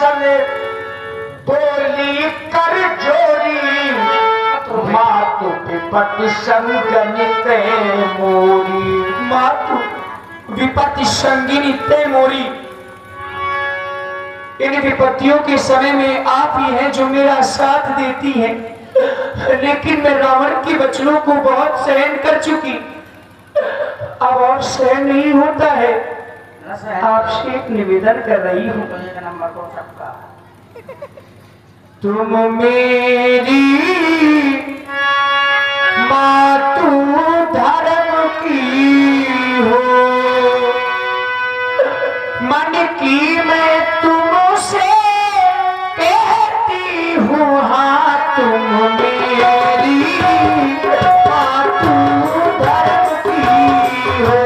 कौशल बोली कर जोरी, मातु विपत्ति संगनिते मोरी। मातु विपत्ति संगिनी ते मोरी। इन विपत्तियों के समय में आप ही हैं जो मेरा साथ देती हैं, लेकिन मैं रावण के वचनों को बहुत सहन कर चुकी, अब और सहन नहीं होता है। आपसे एक निवेदन कर रही हूँ, तुम मेरी मातु धर्म की हो, मन की मैं तुमसे कहती हूँ, हाँ तुम मेरी मातु धर्म की हो।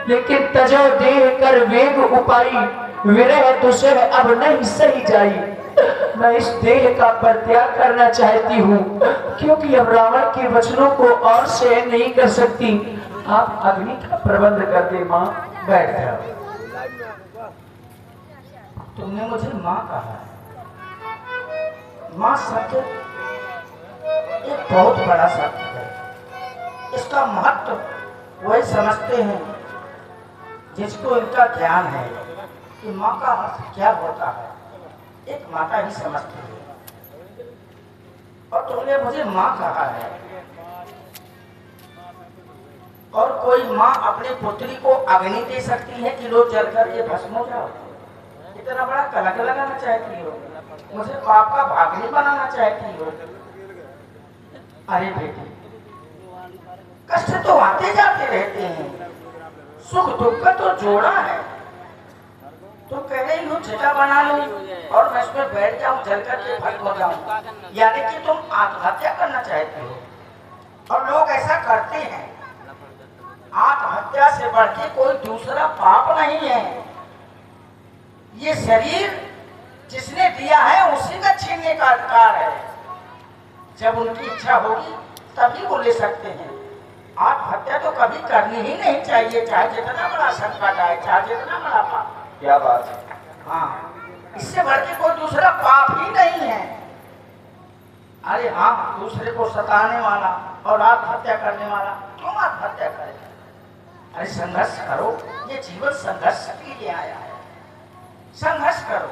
लेकिन तजो देह कर वेग उपाई, विरह तुझे अब नहीं सही जाई। मैं इस देह का परित्याग करना चाहती हूँ, क्योंकि अब रावण के वचनों को और सहन नहीं कर सकती। आप अग्नि का प्रबंध कर दे माँ, बैठ जाओ। तुमने मुझे माँ कहा है। माँ शब्द एक बहुत बड़ा शब्द है। इसका महत्व वही समझते हैं जिसको इनका ज्ञान है कि माँ का अर्थ क्या होता है, एक माता ही समझती है। और तुमने मुझे माँ कहा है, और कोई माँ अपनी पुत्री को अग्नि दे सकती है कि लो जल कर के भस्म हो जाओ? इतना बड़ा कलंक लगाना चाहती हो, मुझे पाप का भागनी बनाना चाहती हो? अरे बेटी, कष्ट तो आते जाते रहते हैं, सुख दुख का तो जोड़ा है। तुम कह रही हो चिता बना लूं और मैं उसमें बैठ जाऊं, जल करके भस्म हो जाऊं, यानी कि तुम आत्महत्या करना चाहते हो। और लोग ऐसा करते हैं। आत्महत्या से बढ़ के कोई दूसरा पाप नहीं है। ये शरीर जिसने दिया है उसी का छीनने का अधिकार है। जब उनकी इच्छा होगी तभी वो ले सकते हैं। आत्महत्या तो कभी करनी ही नहीं चाहिए, चाहे जितना बड़ा संकट आए, चाहे जितना बड़ा पाप। क्या बात है? हाँ, इससे बढ़ के कोई दूसरा पाप ही नहीं है। अरे हाँ, दूसरे को सताने वाला और आत्महत्या करने वाला क्यों आत्महत्या करे? अरे संघर्ष करो, ये जीवन संघर्ष के लिए आया है। संघर्ष करो,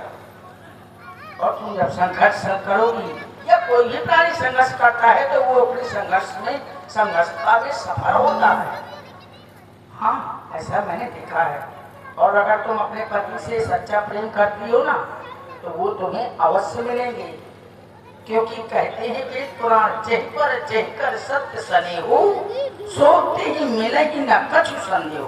और तुम जब संघर्ष करोगी या कोई भी प्राणी संघर्ष करता है तो वो अपने संघर्षता में सफल होता है। हाँ, ऐसा मैंने देखा है। और अगर तुम अपने पति से सच्चा प्रेम करती हो ना, तो वो तुम्हें अवश्य मिलेंगे, क्योंकि कहते हैं वेद पुराण, जेह कर सत्य सने हो, सोते ही मिलेगी न कछु संदेह।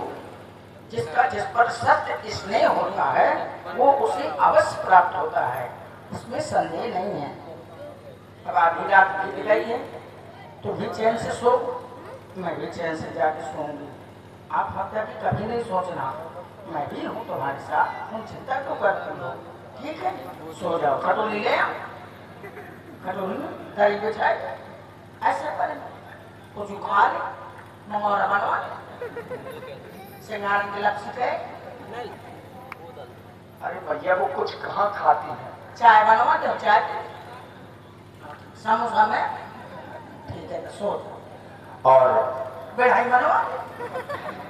जिसका जिस पर सत्य स्नेह होता है वो उसे अवश्य प्राप्त होता है, इसमें संदेह नहीं है। अब आधी रात बीत गई है, तो भी चैन से सो, मैं भी चैन से जाके सोऊंगी। आप हत्या की कभी नहीं सोचना, मैं भी हूँ तुम्हारे साथ, तुम चिंता क्यों करती हो? ठीक है, सो जाओ। खटोली ले आओ, खटोली में दही बिछाए, ऐसे करें कुछ खा ले, मंगोरा बनवा ले, सिंगार के लपसी के। अरे भैया वो कुछ कहाँ खाती है? चाय बनवा दो, चाय समोसा में। ठीक है, तो सो जाओ। और बेढ़ाई बनवा